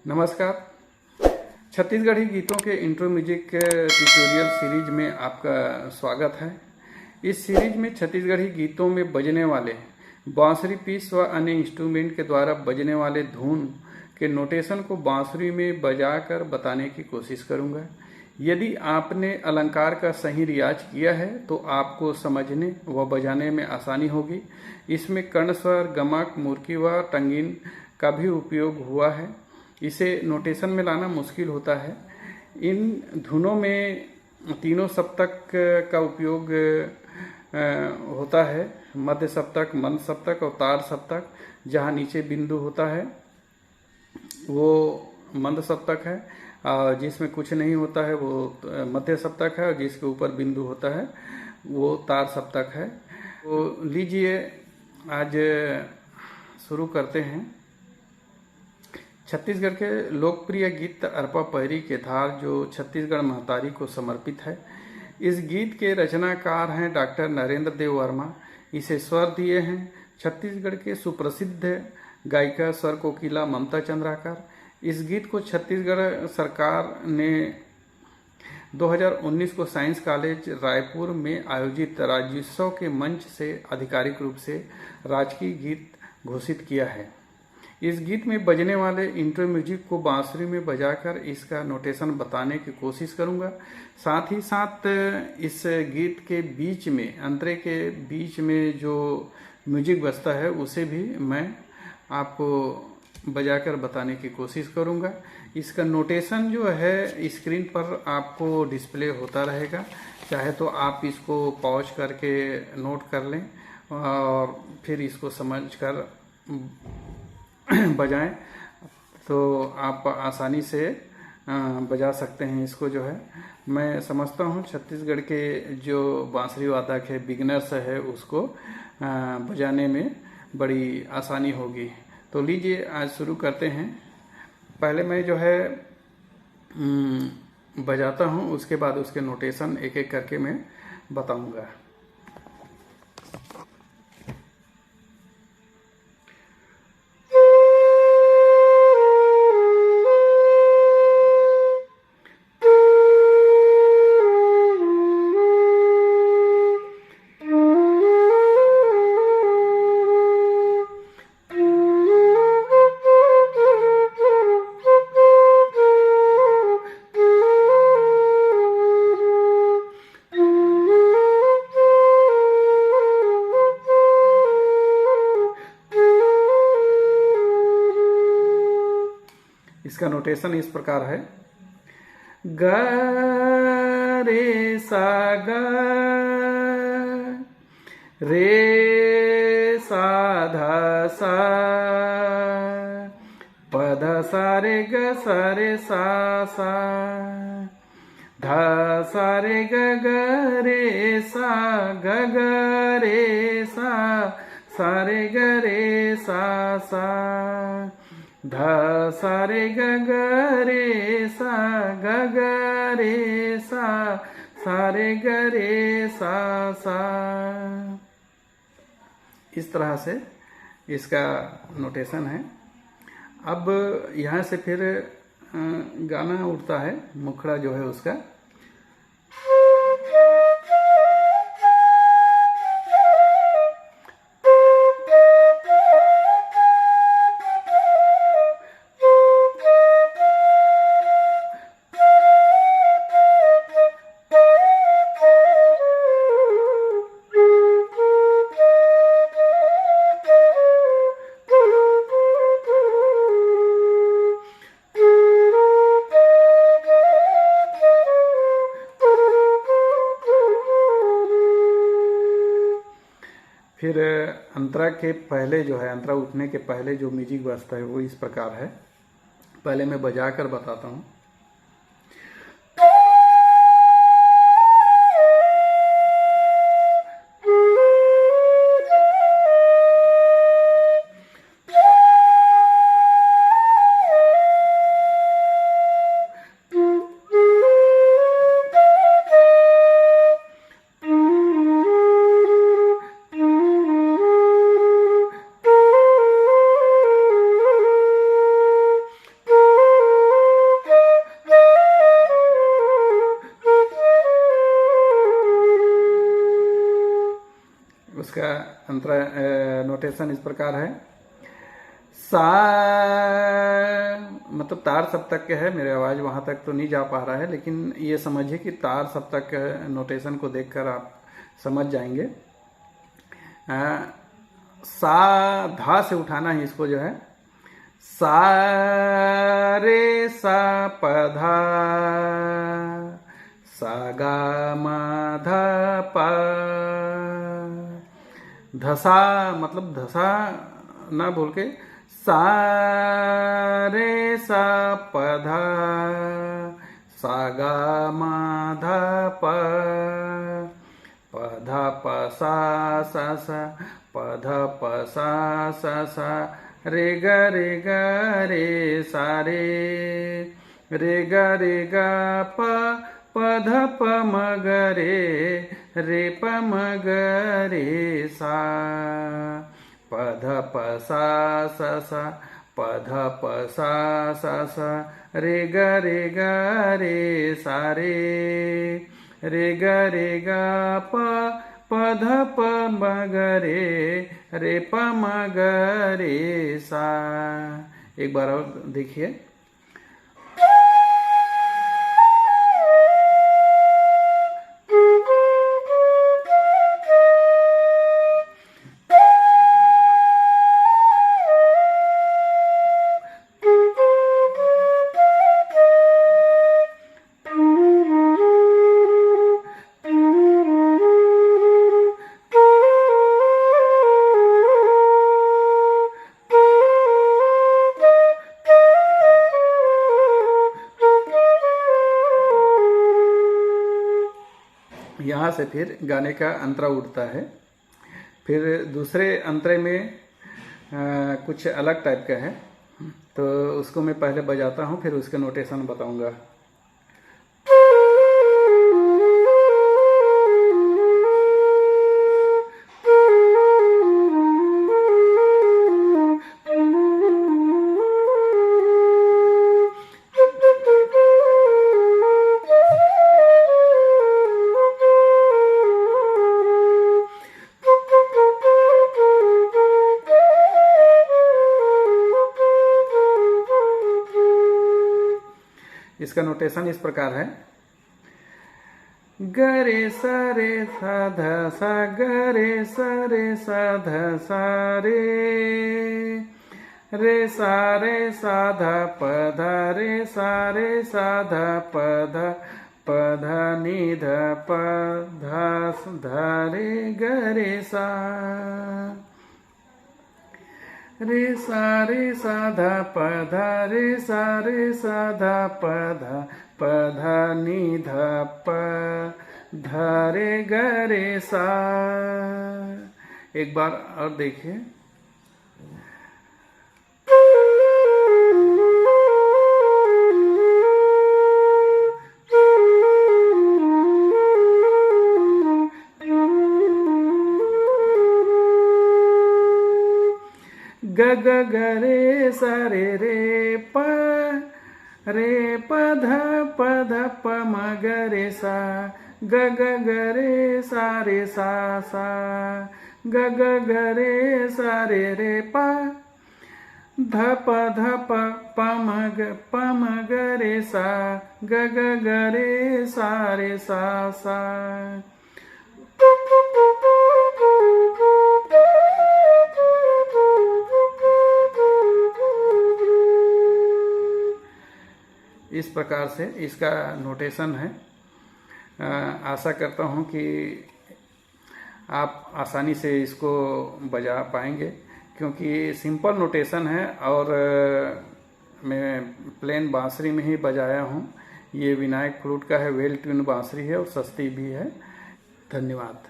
नमस्कार। छत्तीसगढ़ी गीतों के इंट्रो म्यूजिक ट्यूटोरियल सीरीज में आपका स्वागत है। इस सीरीज में छत्तीसगढ़ी गीतों में बजने वाले बांसुरी पीस व अन्य इंस्ट्रूमेंट के द्वारा बजने वाले धुन के नोटेशन को बांसुरी में बजाकर बताने की कोशिश करूंगा। यदि आपने अलंकार का सही रियाज किया है तो आपको समझने व बजाने में आसानी होगी। इसमें कर्ण स्वर, गमक, मुर्की व टंगीन का भी उपयोग हुआ है। इसे नोटेशन में लाना मुश्किल होता है। इन धुनों में तीनों सप्तक का उपयोग होता है, मध्य सप्तक, मंद सप्तक और तार सप्तक। जहाँ नीचे बिंदु होता है वो मंद सप्तक है, और जिसमें कुछ नहीं होता है वो मध्य सप्तक है, और जिसके ऊपर बिंदु होता है वो तार सप्तक है। तो लीजिए आज शुरू करते हैं। छत्तीसगढ़ के लोकप्रिय गीत अरपा पहरी के धार, जो छत्तीसगढ़ महतारी को समर्पित है। इस गीत के रचनाकार हैं डॉक्टर नरेंद्र देव वर्मा। इसे स्वर दिए हैं छत्तीसगढ़ के सुप्रसिद्ध गायिका स्वर कोकिला ममता चंद्राकर। इस गीत को छत्तीसगढ़ सरकार ने 2019 को साइंस कॉलेज रायपुर में आयोजित राज्योत्सव के मंच से आधिकारिक रूप से राजकीय गीत घोषित किया है। इस गीत में बजने वाले इंट्रो म्यूजिक को बांसुरी में बजाकर इसका नोटेशन बताने की कोशिश करूंगा। साथ ही साथ इस गीत के बीच में, अंतरे के बीच में जो म्यूजिक बजता है उसे भी मैं आपको बजाकर बताने की कोशिश करूंगा। इसका नोटेशन जो है स्क्रीन पर आपको डिस्प्ले होता रहेगा। चाहे तो आप इसको पॉज करके नोट कर लें और फिर इसको समझकर बजाएं तो आप आसानी से बजा सकते हैं। इसको जो है मैं समझता हूँ छत्तीसगढ़ के जो बांसुरी वादक है, बिगनर्स है, उसको बजाने में बड़ी आसानी होगी। तो लीजिए आज शुरू करते हैं। पहले मैं जो है बजाता हूँ, उसके बाद उसके नोटेशन एक एक करके मैं बताऊँगा। इसका नोटेशन इस प्रकार है। ग रे सा ग, रे सा ध सा, प ध सा रे ग सा रे सा सा, ध सा रे ग ग रे सा ग ग रे सा रे ग रे सा सा, ध सा रे ग ग रे सा ग ग रे सा रे ग रे सा सा। इस तरह से इसका नोटेशन है। अब यहाँ से फिर गाना उठता है, मुखड़ा जो है उसका। फिर अंतरा के पहले जो है, अंतरा उठने के पहले जो म्यूजिक बजता है वो इस प्रकार है। पहले मैं बजा कर बताता हूँ। नोटेशन इस प्रकार है। सा मतलब तार सप्तक है, मेरे आवाज वहां तक तो नहीं जा पा रहा है, लेकिन ये समझिए कि तार सप्तक नोटेशन को देखकर आप समझ जाएंगे। सा धा से उठाना है इसको जो है। सा रे सा प धा, सा गा मा धा पा। धसा मतलब धसा ना बोल के सा रे सा प धा, सा गा मा धा प, प धा प सा सा सा, प धा प सा सा सा, रे ग रे सा रे ग प, प ध प म ग रे प म ग रे सा, प ध प सा सा सा, प ध प सा सा सा, रे ग रे सा रे ग प, प ध प म ग रे प म ग रे सा। एक बार और देखिए। यहाँ से फिर गाने का अंतरा उठता है। फिर दूसरे अंतरे में कुछ अलग टाइप का है, तो उसको मैं पहले बजाता हूँ, फिर उसका नोटेशन बताऊंगा। इसका नोटेशन इस प्रकार है। ग रे सा ध सा, ग रे सा ध सा रे सा ध प ध रे सा ध प ध नि ध प ध रे ग रे सा ध प ध रे सा ध प ध नि ध प ध रे ग रे सा। एक बार और देखिए। ग ग ग रे सा रे प ध प म ग रे सा, ग ग ग रे सा सा, ग ग ग रे सा रे प, ध प प म ग रे सा, ग ग ग रे सा सा। इस प्रकार से इसका नोटेशन है। आशा करता हूँ कि आप आसानी से इसको बजा पाएंगे, क्योंकि सिंपल नोटेशन है और मैं प्लेन बांसुरी में ही बजाया हूँ। ये विनायक फ्लूट का है, वेल ट्यून बांसुरी है और सस्ती भी है। धन्यवाद।